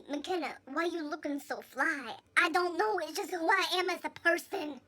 McKenna, why you looking so fly? I don't know, it's just who I am as a person.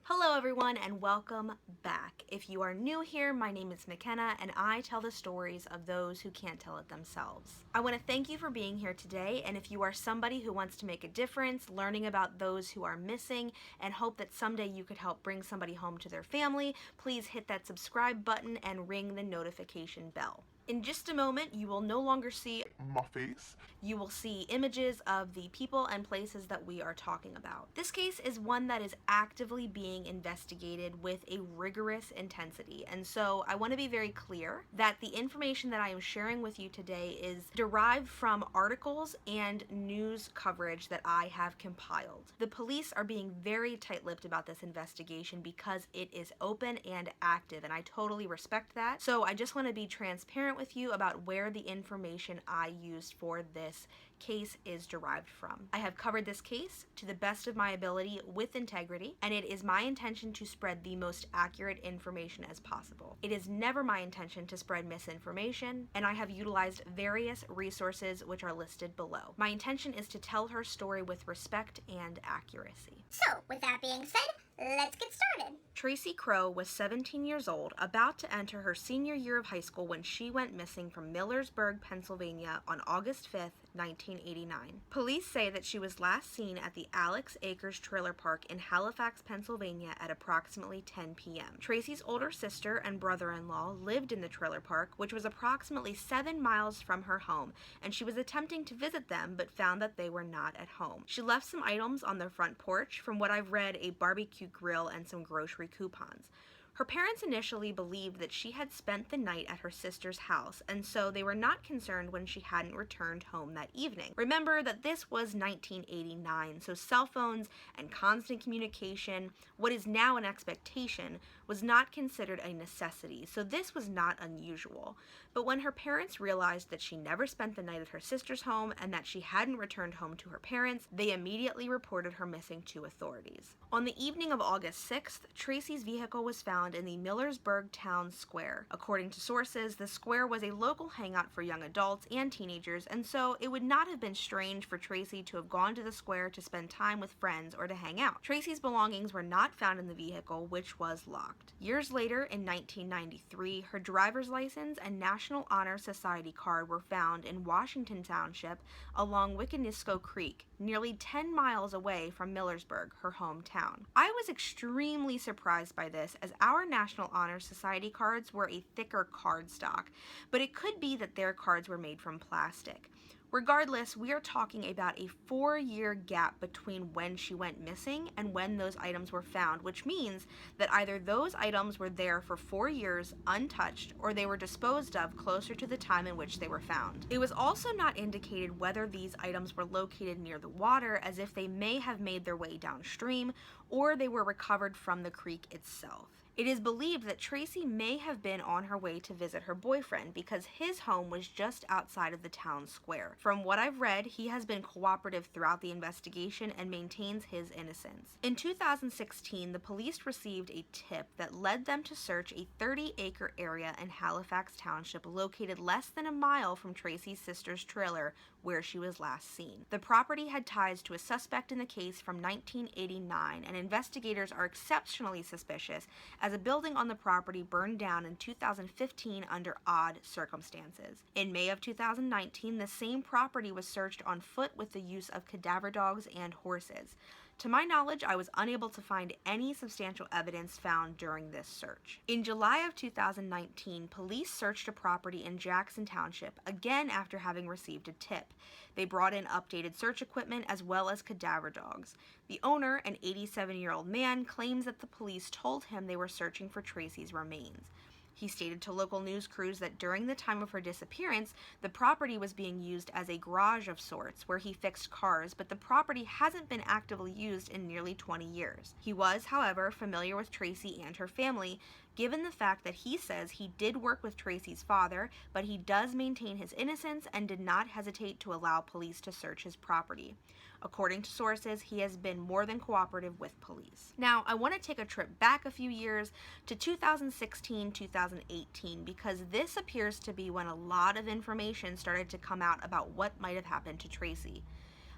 Hello everyone and welcome back. If you are new here, my name is McKenna and I tell the stories of those who can't tell it themselves. I want to thank you for being here today, and if you are somebody who wants to make a difference, learning about those who are missing, and hope that someday you could help bring somebody home to their family, please hit that subscribe button and ring the notification bell. In just a moment, you will no longer see my face. You will see images of the people and places that we are talking about. This case is one that is actively being investigated with a rigorous intensity, and so I want to be very clear that the information that I am sharing with you today is derived from articles and news coverage that I have compiled. The police are being very tight-lipped about this investigation because it is open and active, and I totally respect that. So I just want to be transparent with you about where the information I used for this case is derived from. I have covered this case to the best of my ability with integrity, and it is my intention to spread the most accurate information as possible. It is never my intention to spread misinformation, and I have utilized various resources which are listed below. My intention is to tell her story with respect and accuracy. So, with that being said, let's get started. Tracy Kroh was 17 years old, about to enter her senior year of high school when she went missing from Millersburg, Pennsylvania on August 5th, 1989. Police say that she was last seen at the Alex Acres Trailer Park in Halifax, Pennsylvania at approximately 10 p.m. Tracy's older sister and brother-in-law lived in the trailer park, which was approximately 7 miles from her home, and she was attempting to visit them but found that they were not at home. She left some items on their front porch, from what I've read, a barbecue grill and some grocery coupons. Her parents initially believed that she had spent the night at her sister's house, and so they were not concerned when she hadn't returned home that evening. Remember that this was 1989, so cell phones and constant communication, what is now an expectation, was not considered a necessity, so this was not unusual. But when her parents realized that she never spent the night at her sister's home and that she hadn't returned home to her parents, they immediately reported her missing to authorities. On the evening of August 6th, Tracy's vehicle was found in the Millersburg town square. According to sources, the square was a local hangout for young adults and teenagers, and so it would not have been strange for Tracy to have gone to the square to spend time with friends or to hang out. Tracy's belongings were not found in the vehicle, which was locked. Years later, in 1993, her driver's license and National Honor Society card were found in Washington Township along Wickanisco Creek, nearly 10 miles away from Millersburg, her hometown. I was extremely surprised by this, as our National Honor Society cards were a thicker cardstock, but it could be that their cards were made from plastic. Regardless, we are talking about a 4-year gap between when she went missing and when those items were found, which means that either those items were there for 4 years untouched, or they were disposed of closer to the time in which they were found. It was also not indicated whether these items were located near the water, as if they may have made their way downstream, or they were recovered from the creek itself. It is believed that Tracy may have been on her way to visit her boyfriend because his home was just outside of the town square. From what I've read, he has been cooperative throughout the investigation and maintains his innocence. In 2016, the police received a tip that led them to search a 30-acre area in Halifax Township located less than a mile from Tracy's sister's trailer where she was last seen. The property had ties to a suspect in the case from 1989, and investigators are exceptionally suspicious as a building on the property burned down in 2015 under odd circumstances. In May of 2019, the same property was searched on foot with the use of cadaver dogs and horses. To my knowledge, I was unable to find any substantial evidence found during this search. In July of 2019, police searched a property in Jackson Township, again after having received a tip. They brought in updated search equipment as well as cadaver dogs. The owner, an 87-year-old man, claims that the police told him they were searching for Tracy's remains. He stated to local news crews that during the time of her disappearance, the property was being used as a garage of sorts where he fixed cars, but the property hasn't been actively used in nearly 20 years. He was, however, familiar with Tracy and her family given the fact that he says he did work with Tracy's father, but he does maintain his innocence and did not hesitate to allow police to search his property. According to sources, he has been more than cooperative with police. Now, I want to take a trip back a few years to 2016-2018 because this appears to be when a lot of information started to come out about what might have happened to Tracy.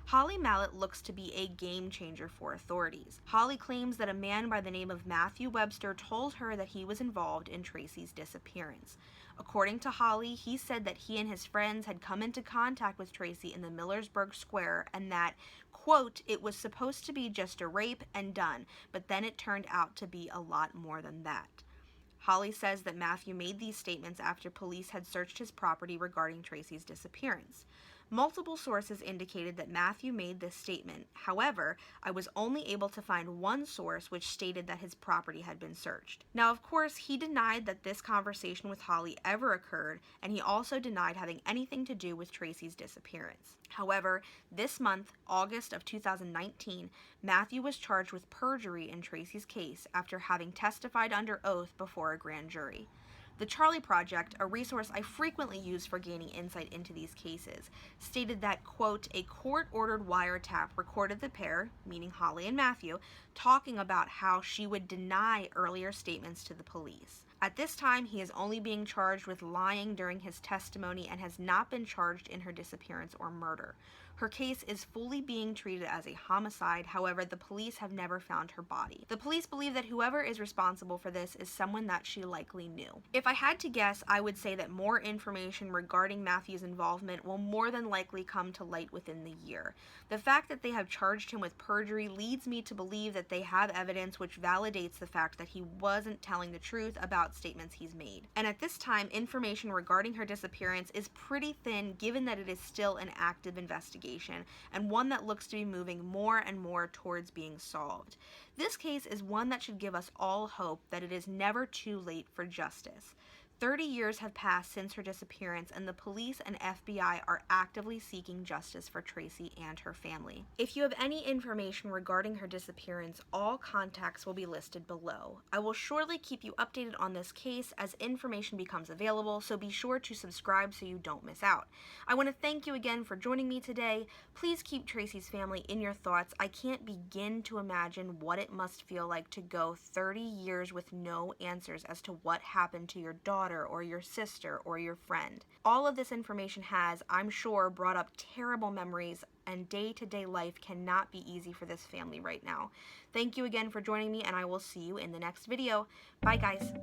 Holly Mallett looks to be a game changer for authorities. Holly claims that a man by the name of Matthew Webster told her that he was involved in Tracy's disappearance. According to Holly, he said that he and his friends had come into contact with Tracy in the Millersburg Square and that, quote, it was supposed to be just a rape and done, but then it turned out to be a lot more than that. Holly says that Matthew made these statements after police had searched his property regarding Tracy's disappearance. Multiple sources indicated that Matthew made this statement. However, I was only able to find one source which stated that his property had been searched. Now, of course, he denied that this conversation with Holly ever occurred, and he also denied having anything to do with Tracy's disappearance. However, this month, August of 2019, Matthew was charged with perjury in Tracy's case after having testified under oath before a grand jury. The Charlie Project, a resource I frequently use for gaining insight into these cases, stated that, quote, a court-ordered wiretap recorded the pair, meaning Holly and Matthew, talking about how she would deny earlier statements to the police. At this time, he is only being charged with lying during his testimony and has not been charged in her disappearance or murder. Her case is fully being treated as a homicide, however, the police have never found her body. The police believe that whoever is responsible for this is someone that she likely knew. If I had to guess, I would say that more information regarding Matthew's involvement will more than likely come to light within the year. The fact that they have charged him with perjury leads me to believe that they have evidence which validates the fact that he wasn't telling the truth about statements he's made. And at this time, information regarding her disappearance is pretty thin given that it is still an active investigation and one that looks to be moving more and more towards being solved. This case is one that should give us all hope that it is never too late for justice. 30 years have passed since her disappearance, and the police and FBI are actively seeking justice for Tracy and her family. If you have any information regarding her disappearance, all contacts will be listed below. I will surely keep you updated on this case as information becomes available, so be sure to subscribe so you don't miss out. I want to thank you again for joining me today. Please keep Tracy's family in your thoughts. I can't begin to imagine what it must feel like to go 30 years with no answers as to what happened to your daughter or your sister or your friend. All of this information has, I'm sure, brought up terrible memories, and day-to-day life cannot be easy for this family right now. Thank you again for joining me, and I will see you in the next video. Bye, guys.